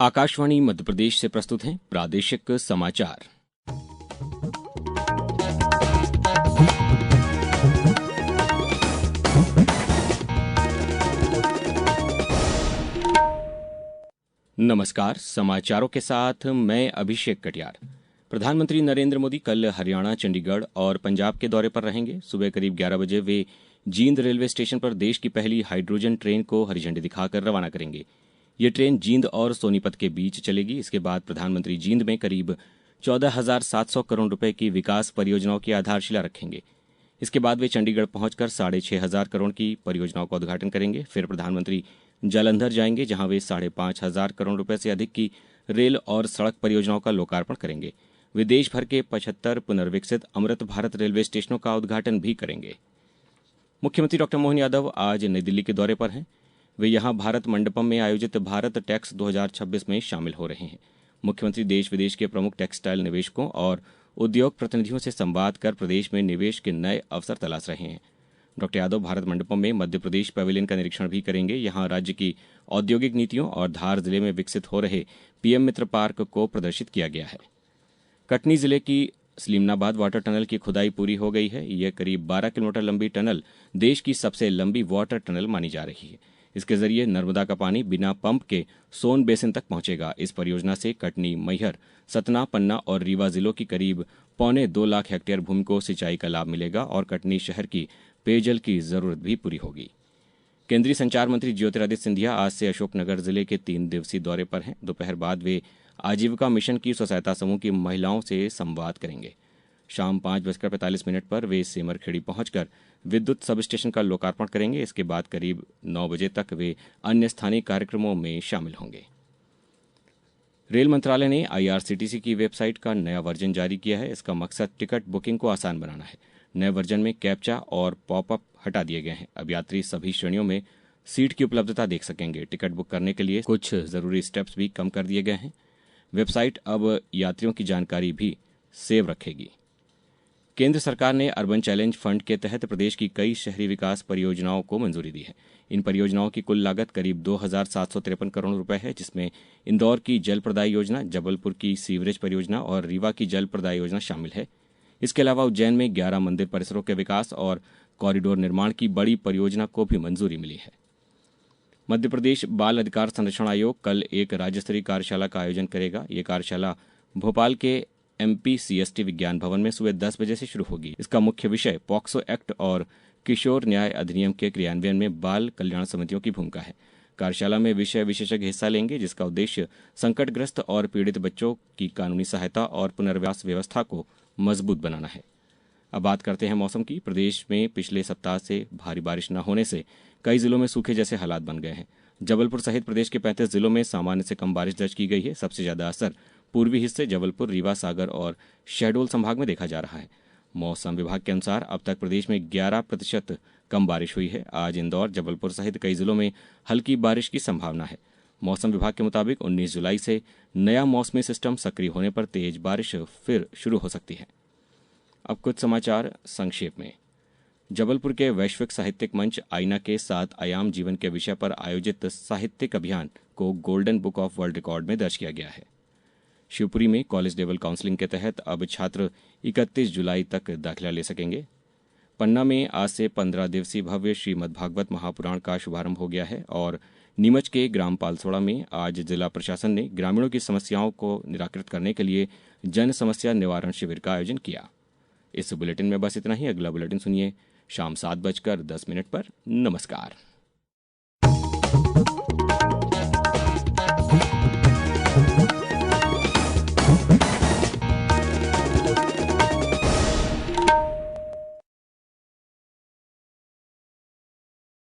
आकाशवाणी मध्य प्रदेश से प्रस्तुत हैं प्रादेशिक समाचार। नमस्कार, समाचारों के साथ मैं अभिषेक कटियार। प्रधानमंत्री नरेंद्र मोदी कल हरियाणा, चंडीगढ़ और पंजाब के दौरे पर रहेंगे। सुबह करीब 11 बजे वे जींद रेलवे स्टेशन पर देश की पहली हाइड्रोजन ट्रेन को हरी झंडी दिखाकर रवाना करेंगे। ये ट्रेन जींद और सोनीपत के बीच चलेगी। इसके बाद प्रधानमंत्री जींद में करीब 14,700 करोड़ रुपए की विकास परियोजनाओं की आधारशिला रखेंगे। इसके बाद वे चंडीगढ़ पहुंचकर 6,500 करोड़ की परियोजनाओं का उद्घाटन करेंगे। फिर प्रधानमंत्री जालंधर जाएंगे, जहां वे 5,500 करोड़ रुपए से अधिक की रेल और सड़क परियोजनाओं का लोकार्पण करेंगे। वे देश भर के 75 पुनर्विकसित अमृत भारत रेलवे स्टेशनों का उद्घाटन भी करेंगे। मुख्यमंत्री डॉ मोहन यादव आज नई दिल्ली के दौरे पर हैं। वे यहां भारत मंडपम में आयोजित भारत टैक्स 2026 में शामिल हो रहे हैं। मुख्यमंत्री देश विदेश के प्रमुख टेक्सटाइल निवेशकों और उद्योग प्रतिनिधियों से संवाद कर प्रदेश में निवेश के नए अवसर तलाश रहे हैं। डॉ यादव भारत मंडपम में मध्य प्रदेश पैवेलियन का निरीक्षण भी करेंगे। यहां राज्य की औद्योगिक नीतियों और धार जिले में विकसित हो रहे पीएम मित्र पार्क को प्रदर्शित किया गया है। कटनी जिले की सलीमनाबाद वाटर टनल की खुदाई पूरी हो गई है। यह करीब 12 किलोमीटर लंबी टनल देश की सबसे लंबी वाटर टनल मानी जा रही है। इसके जरिए नर्मदा का पानी बिना पंप के सोन बेसिन तक पहुंचेगा। इस परियोजना से कटनी, मैहर, सतना, पन्ना और रीवा जिलों की करीब 2.25 लाख हेक्टेयर भूमि को सिंचाई का लाभ मिलेगा और कटनी शहर की पेयजल की जरूरत भी पूरी होगी। केंद्रीय संचार मंत्री ज्योतिरादित्य सिंधिया आज से अशोकनगर जिले के 3 दिवसीय दौरे पर हैं। दोपहर बाद वे आजीविका मिशन की स्वसहायता समूह की महिलाओं से संवाद करेंगे। शाम 5:45 पर वे सेमरखेड़ी पहुंचकर विद्युत सब स्टेशन का लोकार्पण करेंगे। इसके बाद करीब 9 बजे तक वे अन्य स्थानीय कार्यक्रमों में शामिल होंगे। रेल मंत्रालय ने आईआरसीटीसी की वेबसाइट का नया वर्जन जारी किया है। इसका मकसद टिकट बुकिंग को आसान बनाना है। नए वर्जन में कैप्चा और पॉपअप हटा दिए गए हैं। अब यात्री सभी श्रेणियों में सीट की उपलब्धता देख सकेंगे। टिकट बुक करने के लिए कुछ जरूरी स्टेप्स भी कम कर दिए गए हैं। वेबसाइट अब यात्रियों की जानकारी भी सेव रखेगी। केंद्र सरकार ने अर्बन चैलेंज फंड के तहत प्रदेश की कई शहरी विकास परियोजनाओं को मंजूरी दी है। इन परियोजनाओं की कुल लागत करीब 2,753 करोड़ रुपए है, जिसमें इंदौर की जल प्रदाय योजना, जबलपुर की सीवरेज परियोजना और रीवा की जल प्रदाय योजना शामिल है। इसके अलावा उज्जैन में 11 मंदिर परिसरों के विकास और कॉरिडोर निर्माण की बड़ी परियोजना को भी मंजूरी मिली है। मध्य प्रदेश बाल अधिकार संरक्षण आयोग कल एक राज्य स्तरीय कार्यशाला का आयोजन करेगा। ये कार्यशाला भोपाल के MPCST विज्ञान भवन में सुबह 10 बजे से शुरू होगी। इसका मुख्य विषय पॉक्सो एक्ट और किशोर न्याय अधिनियम के क्रियान्वयन में बाल कल्याण समितियों की भूमिका है। कार्यशाला में विषय विशेषज्ञ हिस्सा लेंगे, जिसका उद्देश्य संकटग्रस्त और पीड़ित बच्चों की कानूनी सहायता और पुनर्वास व्यवस्था को मजबूत बनाना है। अब बात करते हैं मौसम की। प्रदेश में पिछले सप्ताह से भारी बारिश न होने से कई जिलों में सूखे जैसे हालात बन गए हैं। जबलपुर सहित प्रदेश के 35 जिलों में सामान्य से कम बारिश दर्ज की गई है। सबसे ज्यादा असर पूर्वी हिस्से जबलपुर, रीवा, सागर और शहडोल संभाग में देखा जा रहा है। मौसम विभाग के अनुसार अब तक प्रदेश में 11% कम बारिश हुई है। आज इंदौर, जबलपुर सहित कई जिलों में हल्की बारिश की संभावना है। मौसम विभाग के मुताबिक 19 जुलाई से नया मौसमी सिस्टम सक्रिय होने पर तेज बारिश फिर शुरू हो सकती है। अब कुछ समाचार संक्षेप में। जबलपुर के वैश्विक साहित्यिक मंच आईना के 7 आयाम जीवन के विषय पर आयोजित साहित्यिक अभियान को golden book of world record में दर्ज किया गया है। शिवपुरी में कॉलेज लेवल काउंसलिंग के तहत अब छात्र 31 जुलाई तक दाखिला ले सकेंगे। पन्ना में आज से 15 दिवसीय भव्य श्रीमद्भागवत महापुराण का शुभारंभ हो गया है और नीमच के ग्राम पालसोड़ा में आज जिला प्रशासन ने ग्रामीणों की समस्याओं को निराकृत करने के लिए जन समस्या निवारण शिविर का आयोजन किया। इस बुलेटिन में बस इतना ही। अगला बुलेटिन सुनिए शाम 7:10 पर। नमस्कार।